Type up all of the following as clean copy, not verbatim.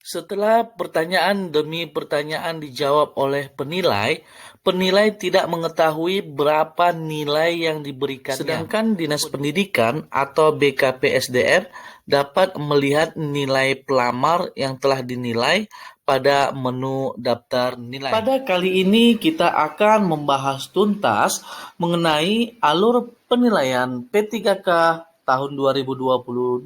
Setelah pertanyaan demi pertanyaan dijawab oleh penilai, penilai tidak mengetahui berapa nilai yang diberikannya. Sedangkan Dinas Pendidikan atau BKPSDM dapat melihat nilai pelamar yang telah dinilai pada menu daftar nilai. Pada kali ini kita akan membahas tuntas mengenai alur penilaian P3K tahun 2022,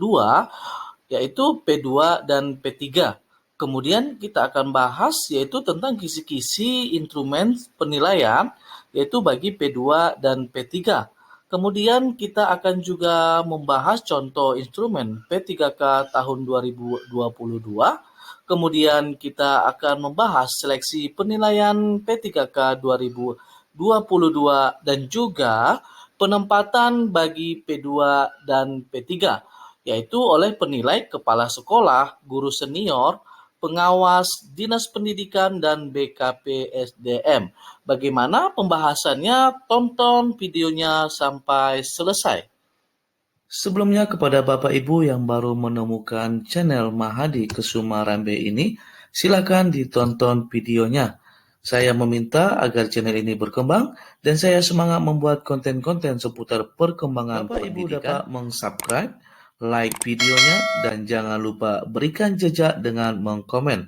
yaitu P2 dan P3. Kemudian kita akan bahas yaitu tentang kisi-kisi instrumen penilaian yaitu bagi P2 dan P3. Kemudian kita akan juga membahas contoh instrumen P3K tahun 2022. Kemudian kita akan membahas seleksi penilaian P3K 2022 dan juga penempatan bagi P2 dan P3, yaitu oleh penilai kepala sekolah, guru senior, pengawas, dinas pendidikan, dan BKPSDM. Bagaimana pembahasannya? Tonton videonya sampai selesai. Sebelumnya kepada Bapak Ibu yang baru menemukan channel Mahadi Kesuma Rambe ini, silakan ditonton videonya. Saya meminta agar channel ini berkembang dan saya semangat membuat konten-konten seputar perkembangan Bapak Ibu dapat meng-subscribe, like videonya, dan jangan lupa berikan jejak dengan mengkomen.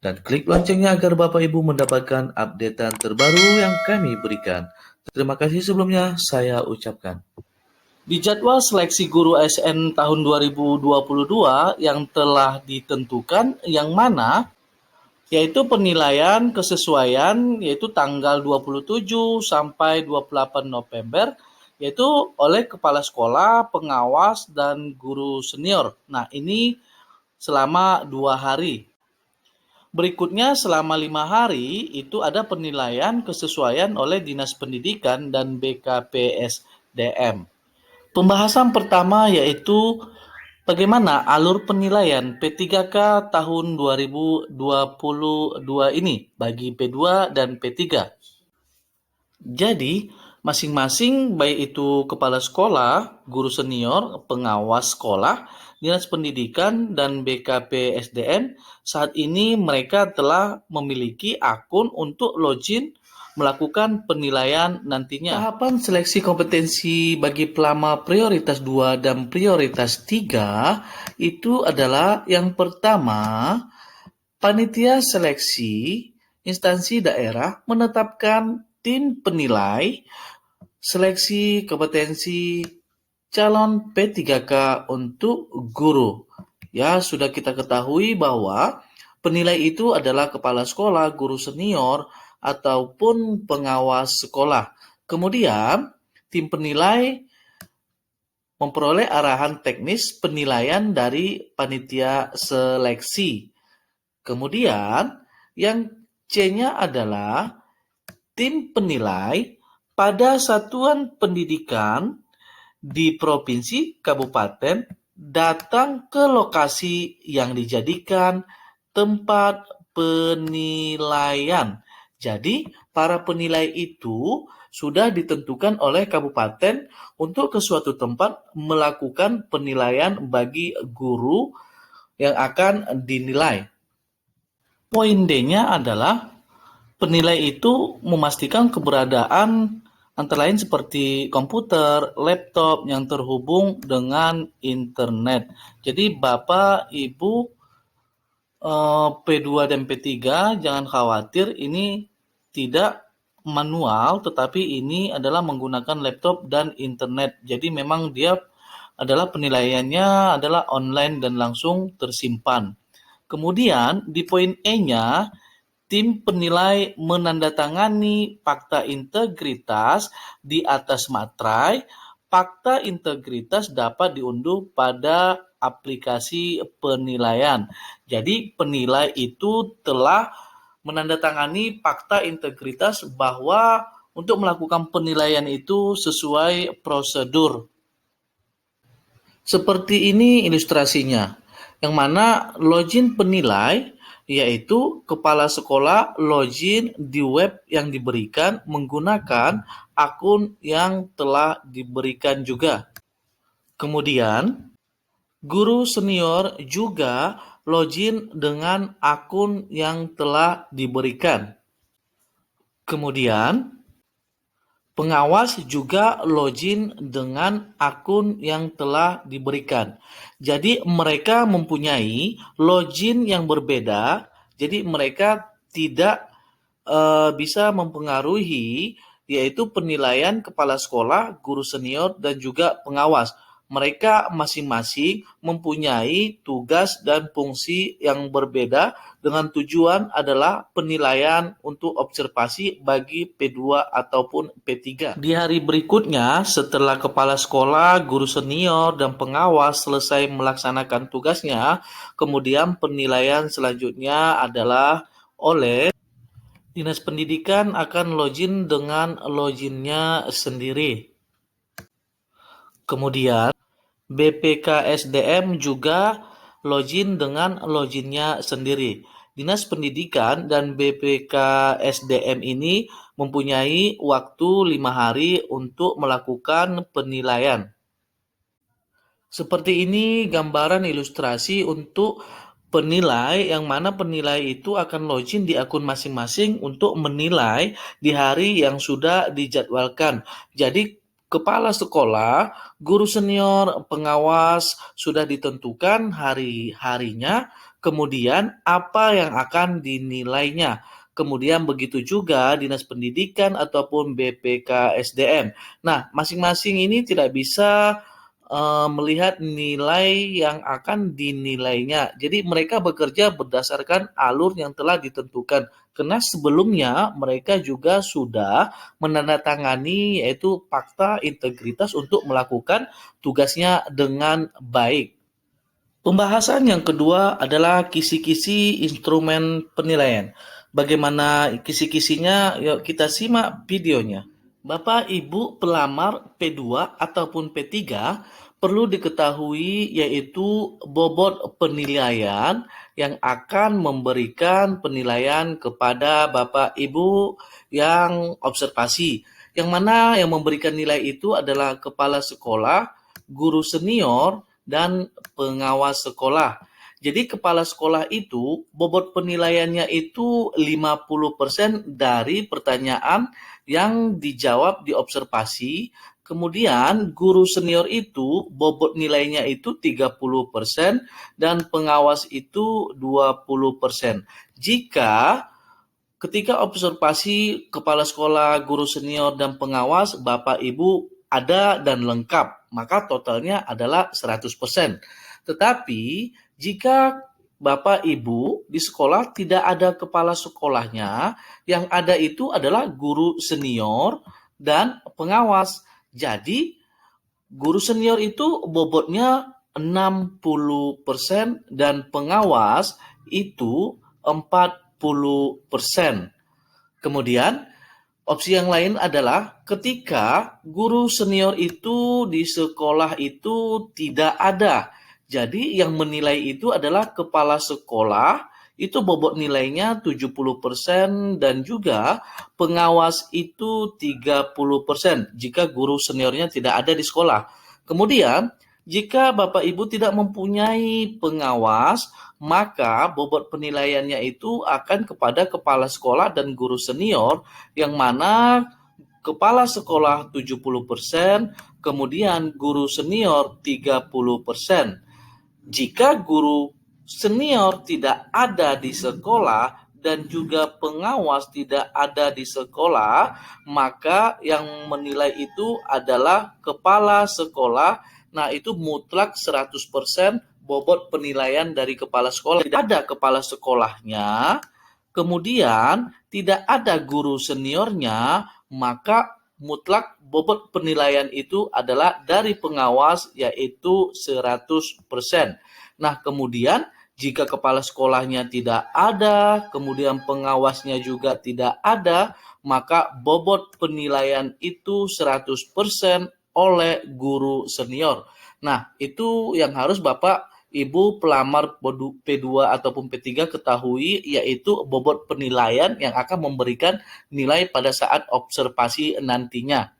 Dan klik loncengnya agar Bapak Ibu mendapatkan updatean terbaru yang kami berikan. Terima kasih sebelumnya saya ucapkan. Di jadwal seleksi guru ASN tahun 2022 yang telah ditentukan yang mana yaitu penilaian kesesuaian yaitu tanggal 27 sampai 28 November yaitu oleh kepala sekolah, pengawas, dan guru senior. Nah, ini selama 2 hari. Berikutnya selama 5 hari itu ada penilaian kesesuaian oleh Dinas Pendidikan dan BKPSDM. Pembahasan pertama yaitu bagaimana alur penilaian P3K tahun 2022 ini bagi P2 dan P3. Jadi, masing-masing baik itu kepala sekolah, guru senior, pengawas sekolah, dinas pendidikan, dan BKPSDM, saat ini mereka telah memiliki akun untuk login melakukan penilaian nantinya. Tahapan seleksi kompetensi bagi pelamar prioritas 2 dan prioritas 3 itu adalah yang pertama, panitia seleksi instansi daerah menetapkan tim penilai seleksi kompetensi calon P3K untuk guru. Ya, sudah kita ketahui bahwa penilai itu adalah kepala sekolah, guru senior, ataupun pengawas sekolah. Kemudian, tim penilai memperoleh arahan teknis penilaian dari panitia seleksi. Kemudian, yang C-nya adalah tim penilai pada satuan pendidikan di provinsi, kabupaten, datang ke lokasi yang dijadikan tempat penilaian. Jadi, para penilai itu sudah ditentukan oleh kabupaten untuk ke suatu tempat melakukan penilaian bagi guru yang akan dinilai. Poin D-nya adalah penilai itu memastikan keberadaan antara lain seperti komputer, laptop yang terhubung dengan internet. Jadi Bapak, Ibu, P2 dan P3 jangan khawatir, ini tidak manual, tetapi ini adalah menggunakan laptop dan internet. Jadi memang dia adalah penilaiannya adalah online dan langsung tersimpan. Kemudian di poin E-nya, tim penilai menandatangani fakta integritas di atas materai. Fakta integritas dapat diunduh pada aplikasi penilaian. Jadi penilai itu telah menandatangani fakta integritas bahwa untuk melakukan penilaian itu sesuai prosedur. Seperti ini ilustrasinya, yang mana login penilai yaitu kepala sekolah login di web yang diberikan menggunakan akun yang telah diberikan juga. Kemudian, guru senior juga login dengan akun yang telah diberikan. Kemudian, pengawas juga login dengan akun yang telah diberikan. Jadi mereka mempunyai login yang berbeda, jadi mereka tidak bisa mempengaruhi yaitu penilaian kepala sekolah, guru senior, dan juga pengawas. Mereka masing-masing mempunyai tugas dan fungsi yang berbeda dengan tujuan adalah penilaian untuk observasi bagi P2 ataupun P3. Di hari berikutnya, setelah kepala sekolah, guru senior, dan pengawas selesai melaksanakan tugasnya, kemudian penilaian selanjutnya adalah oleh Dinas Pendidikan akan login dengan loginnya sendiri. Kemudian BPKSDM juga login dengan loginnya sendiri. Dinas Pendidikan dan BPKSDM ini mempunyai waktu 5 hari untuk melakukan penilaian. Seperti ini gambaran ilustrasi untuk penilai, yang mana penilai itu akan login di akun masing-masing untuk menilai di hari yang sudah dijadwalkan. Jadi kepala sekolah, guru senior, pengawas sudah ditentukan hari-harinya, kemudian apa yang akan dinilainya. Kemudian begitu juga Dinas Pendidikan ataupun BPKSDM. Nah, masing-masing ini tidak bisa melihat nilai yang akan dinilainya. Jadi mereka bekerja berdasarkan alur yang telah ditentukan. Karena sebelumnya mereka juga sudah menandatangani yaitu fakta integritas untuk melakukan tugasnya dengan baik. Pembahasan yang kedua adalah kisi-kisi instrumen penilaian. Bagaimana kisi-kisinya? Yuk kita simak videonya. Bapak Ibu pelamar P2 ataupun P3 perlu diketahui yaitu bobot penilaian yang akan memberikan penilaian kepada Bapak Ibu yang observasi. Yang mana yang memberikan nilai itu adalah kepala sekolah, guru senior, dan pengawas sekolah. Jadi kepala sekolah itu bobot penilaiannya itu 50% dari pertanyaan yang dijawab di observasi. Kemudian guru senior itu bobot nilainya itu 30% dan pengawas itu 20%. Jika ketika observasi kepala sekolah, guru senior, dan pengawas, Bapak Ibu ada dan lengkap, maka totalnya adalah 100%. Tetapi jika Bapak Ibu di sekolah tidak ada kepala sekolahnya, yang ada itu adalah guru senior dan pengawas. Jadi guru senior itu bobotnya 60% dan pengawas itu 40%. Kemudian opsi yang lain adalah ketika guru senior itu di sekolah itu tidak ada. Jadi yang menilai itu adalah kepala sekolah, itu bobot nilainya 70% dan juga pengawas itu 30% jika guru seniornya tidak ada di sekolah. Kemudian jika Bapak Ibu tidak mempunyai pengawas, maka bobot penilaiannya itu akan kepada kepala sekolah dan guru senior, yang mana kepala sekolah 70%, kemudian guru senior 30%. Jika guru senior tidak ada di sekolah dan juga pengawas tidak ada di sekolah, maka yang menilai itu adalah kepala sekolah. Nah, itu mutlak 100% bobot penilaian dari kepala sekolah. Tidak ada kepala sekolahnya, kemudian tidak ada guru seniornya, maka mutlak bobot penilaian itu adalah dari pengawas yaitu 100%. Nah, kemudian jika kepala sekolahnya tidak ada, kemudian pengawasnya juga tidak ada, maka bobot penilaian itu 100% oleh guru senior. Nah, itu yang harus Bapak Ibu pelamar P2 ataupun P3 ketahui, yaitu bobot penilaian yang akan memberikan nilai pada saat observasi nantinya.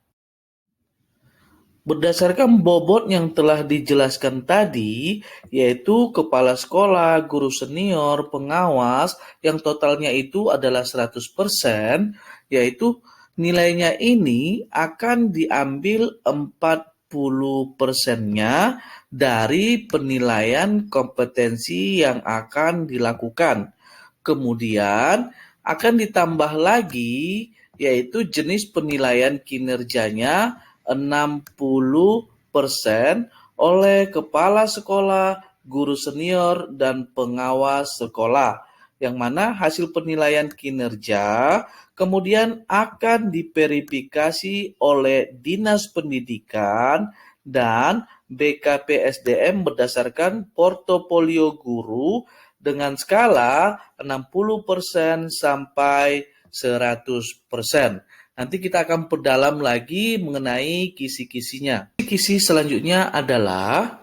Berdasarkan bobot yang telah dijelaskan tadi, yaitu kepala sekolah, guru senior, pengawas, yang totalnya itu adalah 100%, yaitu nilainya ini akan diambil 40%-nya dari penilaian kompetensi yang akan dilakukan. Kemudian akan ditambah lagi, yaitu jenis penilaian kinerjanya 60% oleh kepala sekolah, guru senior, dan pengawas sekolah. Yang mana hasil penilaian kinerja kemudian akan diverifikasi oleh Dinas Pendidikan dan BKPSDM berdasarkan portofolio guru dengan skala 60% sampai 100%. Nanti kita akan perdalam lagi mengenai kisi-kisinya. Kisi selanjutnya adalah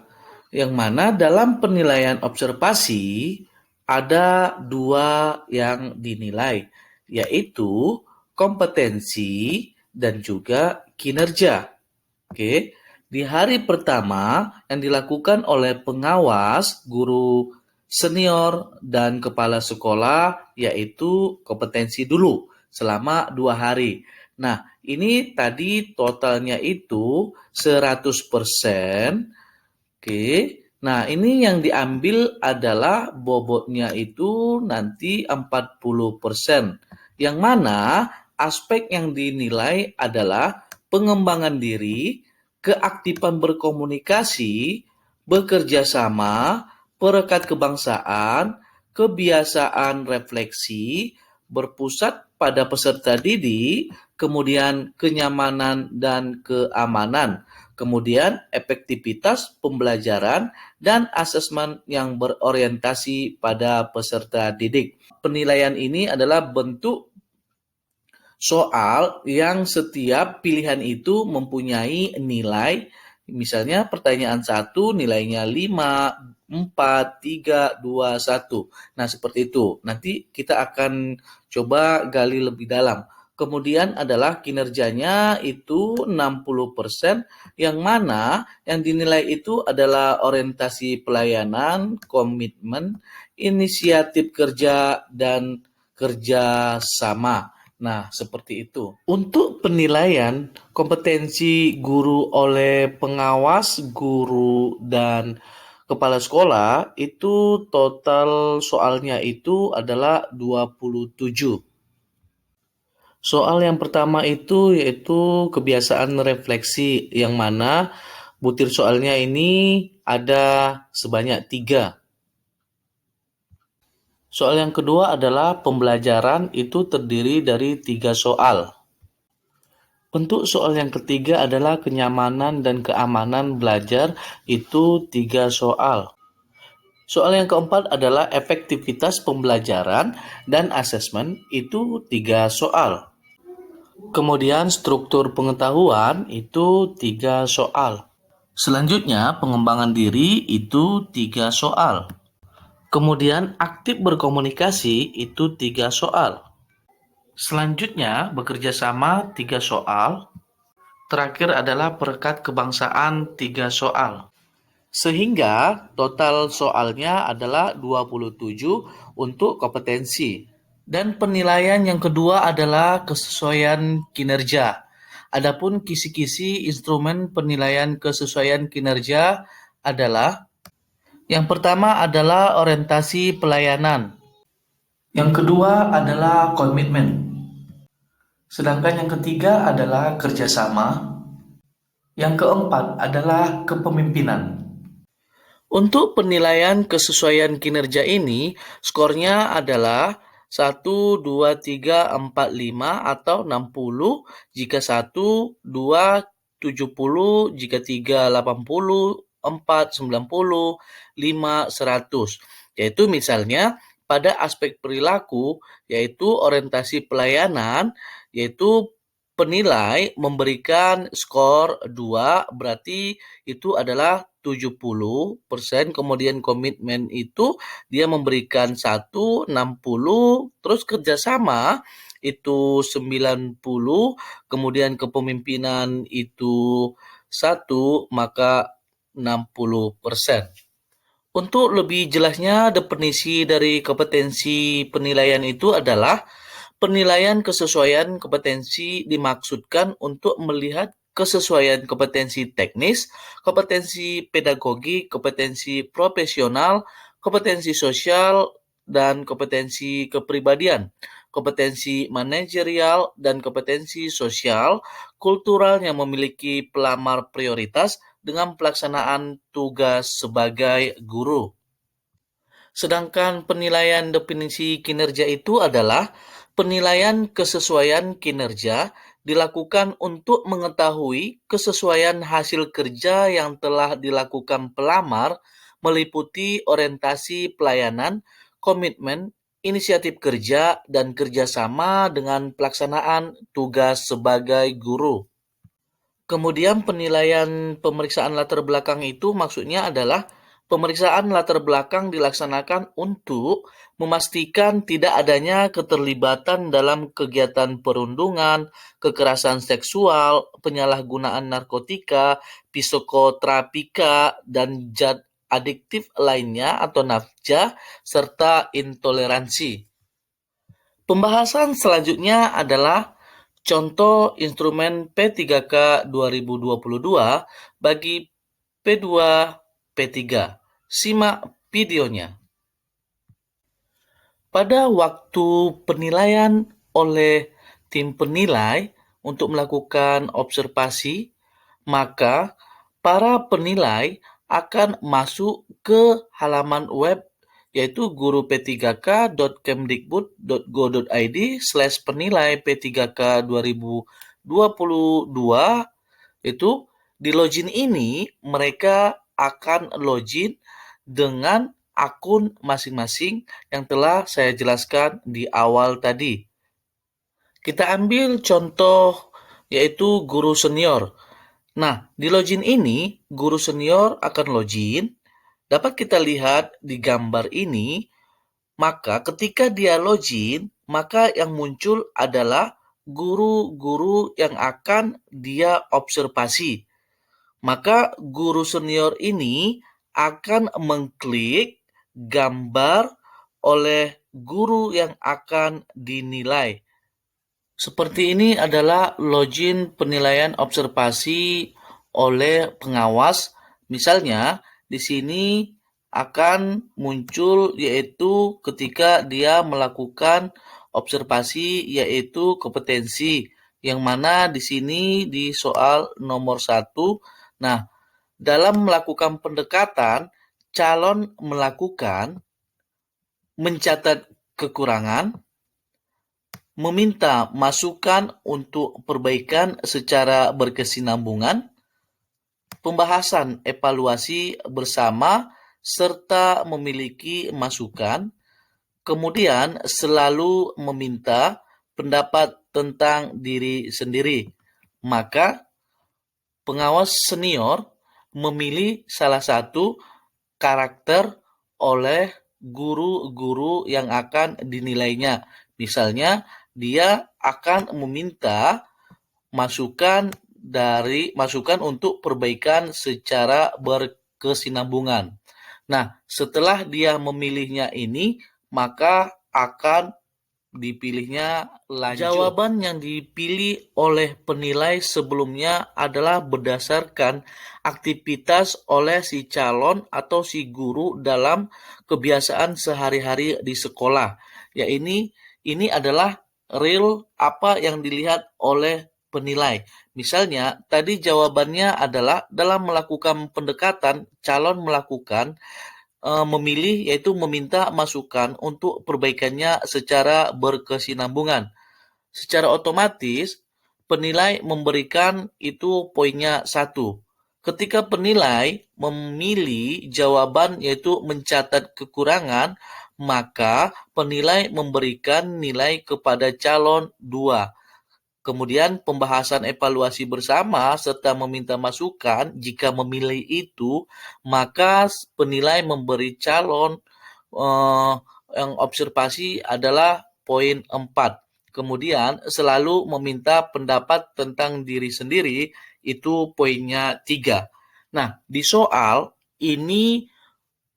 yang mana dalam penilaian observasi ada dua yang dinilai, yaitu kompetensi dan juga kinerja. Oke, di hari pertama yang dilakukan oleh pengawas, guru senior, dan kepala sekolah, yaitu kompetensi dulu selama 2 hari. Nah, ini tadi totalnya itu 100%. Oke, nah ini yang diambil adalah bobotnya itu nanti 40%. Yang mana aspek yang dinilai adalah pengembangan diri, keaktifan berkomunikasi, bekerja sama, perekat kebangsaan, kebiasaan refleksi, berpusat pada peserta didik, kemudian kenyamanan dan keamanan. Kemudian efektivitas pembelajaran dan asesmen yang berorientasi pada peserta didik. Penilaian ini adalah bentuk soal yang setiap pilihan itu mempunyai nilai. Misalnya pertanyaan 1 nilainya 5, 4, 3, 2, 1. Nah, seperti itu. Nanti kita akan coba gali lebih dalam. Kemudian adalah kinerjanya itu 60%, yang mana yang dinilai itu adalah orientasi pelayanan, komitmen, inisiatif kerja, dan kerja sama. Nah, seperti itu. Untuk penilaian kompetensi guru oleh pengawas, guru, dan kepala sekolah, itu total soalnya itu adalah 27. Soal yang pertama itu yaitu kebiasaan refleksi, yang mana butir soalnya ini ada sebanyak 3. Soal yang kedua adalah pembelajaran itu terdiri dari 3 soal. Bentuk soal yang ketiga adalah kenyamanan dan keamanan belajar, itu 3 soal. Soal yang keempat adalah efektivitas pembelajaran dan asesmen, itu 3 soal. Kemudian struktur pengetahuan itu 3 soal. Selanjutnya pengembangan diri itu 3 soal. Kemudian aktif berkomunikasi itu 3 soal. Selanjutnya bekerja sama 3 soal. Terakhir adalah perekat kebangsaan 3 soal. Sehingga total soalnya adalah 27 untuk kompetensi. Dan penilaian yang kedua adalah kesesuaian kinerja. Adapun kisi-kisi instrumen penilaian kesesuaian kinerja adalah yang pertama adalah orientasi pelayanan. Yang kedua adalah komitmen. Sedangkan yang ketiga adalah kerjasama. Yang keempat adalah kepemimpinan. Untuk penilaian kesesuaian kinerja ini, skornya adalah 1, 2, 3, 4, 5 atau 60, jika 1, 2, 70, jika 3, 80, 4, 90, 5, 100. Yaitu misalnya pada aspek perilaku, yaitu orientasi pelayanan, yaitu penilai memberikan skor 2, berarti itu adalah 70%, kemudian komitmen itu dia memberikan 1, 60, terus kerjasama itu 90, kemudian kepemimpinan itu 1, maka 60%. Untuk lebih jelasnya, definisi dari kompetensi penilaian itu adalah penilaian kesesuaian kompetensi dimaksudkan untuk melihat kesesuaian kompetensi teknis, kompetensi pedagogi, kompetensi profesional, kompetensi sosial, dan kompetensi kepribadian, kompetensi manajerial, dan kompetensi sosial, kultural yang memiliki pelamar prioritas dengan pelaksanaan tugas sebagai guru. Sedangkan penilaian definisi kinerja itu adalah penilaian kesesuaian kinerja dilakukan untuk mengetahui kesesuaian hasil kerja yang telah dilakukan pelamar meliputi orientasi pelayanan, komitmen, inisiatif kerja, dan kerjasama dengan pelaksanaan tugas sebagai guru. Kemudian penilaian pemeriksaan latar belakang itu maksudnya adalah pemeriksaan latar belakang dilaksanakan untuk memastikan tidak adanya keterlibatan dalam kegiatan perundungan, kekerasan seksual, penyalahgunaan narkotika, psikoterapika, dan zat adiktif lainnya atau nafsa, serta intoleransi. Pembahasan selanjutnya adalah contoh instrumen P3K 2022 bagi P2 P3. Simak videonya. Pada waktu penilaian oleh tim penilai untuk melakukan observasi, maka para penilai akan masuk ke halaman web yaitu guru-p3k.kemdikbud.go.id/penilai P3K 2022. Itu di login ini mereka akan login dengan akun masing-masing yang telah saya jelaskan di awal tadi. Kita ambil contoh yaitu guru senior. Nah, di login ini guru senior akan login. Dapat kita lihat di gambar ini, maka ketika dia login, maka yang muncul adalah guru-guru yang akan dia observasi. Maka guru senior ini akan mengklik gambar oleh guru yang akan dinilai. Seperti ini adalah login penilaian observasi oleh pengawas. Misalnya, di sini akan muncul yaitu ketika dia melakukan observasi yaitu kompetensi, yang mana di sini di soal nomor 1. Nah, dalam melakukan pendekatan, calon melakukan mencatat kekurangan, meminta masukan untuk perbaikan secara berkesinambungan, pembahasan evaluasi bersama, serta memiliki masukan, kemudian selalu meminta pendapat tentang diri sendiri. Maka pengawas senior memilih salah satu karakter oleh guru-guru yang akan dinilainya. Misalnya, dia akan meminta masukan untuk perbaikan secara berkesinambungan. Nah, setelah dia memilihnya ini, maka akan dipilihnya lanjut. Jawaban yang dipilih oleh penilai sebelumnya adalah berdasarkan aktivitas oleh si calon atau si guru dalam kebiasaan sehari-hari di sekolah. Ya, ini adalah real apa yang dilihat oleh penilai. Misalnya, tadi jawabannya adalah dalam melakukan pendekatan, calon memilih yaitu meminta masukan untuk perbaikannya secara berkesinambungan. Secara otomatis, penilai memberikan itu poinnya 1. Ketika penilai memilih jawaban yaitu mencatat kekurangan, maka penilai memberikan nilai kepada calon 2. Kemudian pembahasan evaluasi bersama serta meminta masukan, jika memilih itu, maka penilai memberi calon yang observasi adalah poin 4. Kemudian selalu meminta pendapat tentang diri sendiri, itu poinnya 3. Nah, di soal ini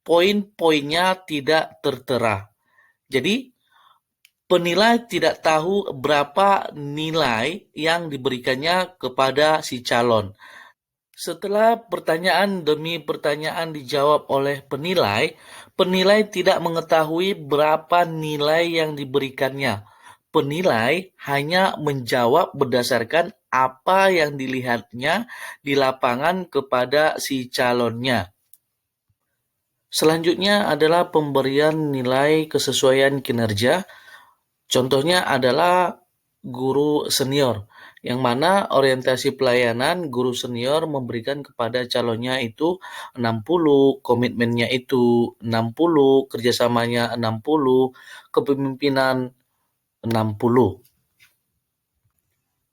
poin-poinnya tidak tertera. Jadi, penilai tidak tahu berapa nilai yang diberikannya kepada si calon. Setelah pertanyaan demi pertanyaan dijawab oleh penilai, penilai tidak mengetahui berapa nilai yang diberikannya. Penilai hanya menjawab berdasarkan apa yang dilihatnya di lapangan kepada si calonnya. Selanjutnya adalah pemberian nilai kesesuaian kinerja. Contohnya adalah guru senior, yang mana orientasi pelayanan guru senior memberikan kepada calonnya itu 60, komitmennya itu 60, kerjasamanya 60, kepemimpinan 60.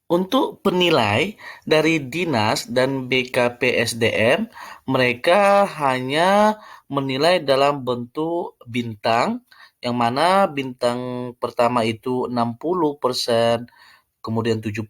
Untuk penilai dari Dinas dan BKPSDM, mereka hanya menilai dalam bentuk bintang, yang mana bintang pertama itu 60%, kemudian 70,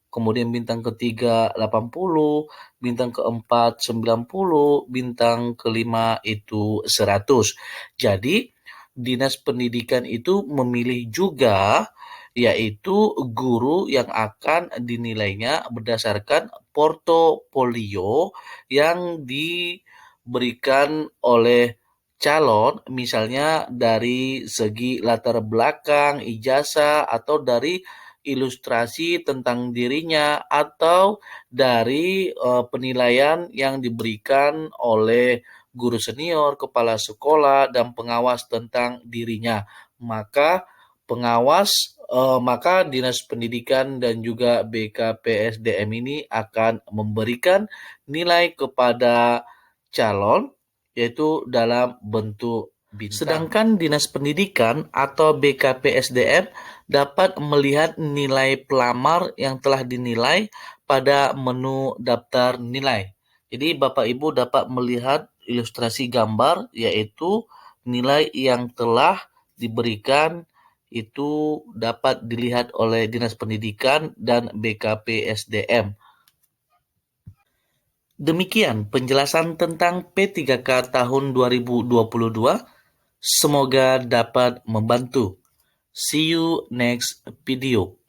kemudian bintang ketiga 80, bintang keempat 90, bintang kelima itu 100. Jadi, Dinas Pendidikan itu memilih juga yaitu guru yang akan dinilainya berdasarkan portofolio yang diberikan oleh calon, misalnya dari segi latar belakang, ijazah, atau dari ilustrasi tentang dirinya, atau dari penilaian yang diberikan oleh guru senior, kepala sekolah, dan pengawas tentang dirinya. Maka maka Dinas Pendidikan dan juga BKPSDM ini akan memberikan nilai kepada calon yaitu dalam bentuk bintang. Sedangkan Dinas Pendidikan atau BKPSDM dapat melihat nilai pelamar yang telah dinilai pada menu daftar nilai. Jadi Bapak Ibu dapat melihat ilustrasi gambar yaitu nilai yang telah diberikan itu dapat dilihat oleh Dinas Pendidikan dan BKPSDM. Demikian penjelasan tentang P3K tahun 2022. Semoga dapat membantu. See you next video.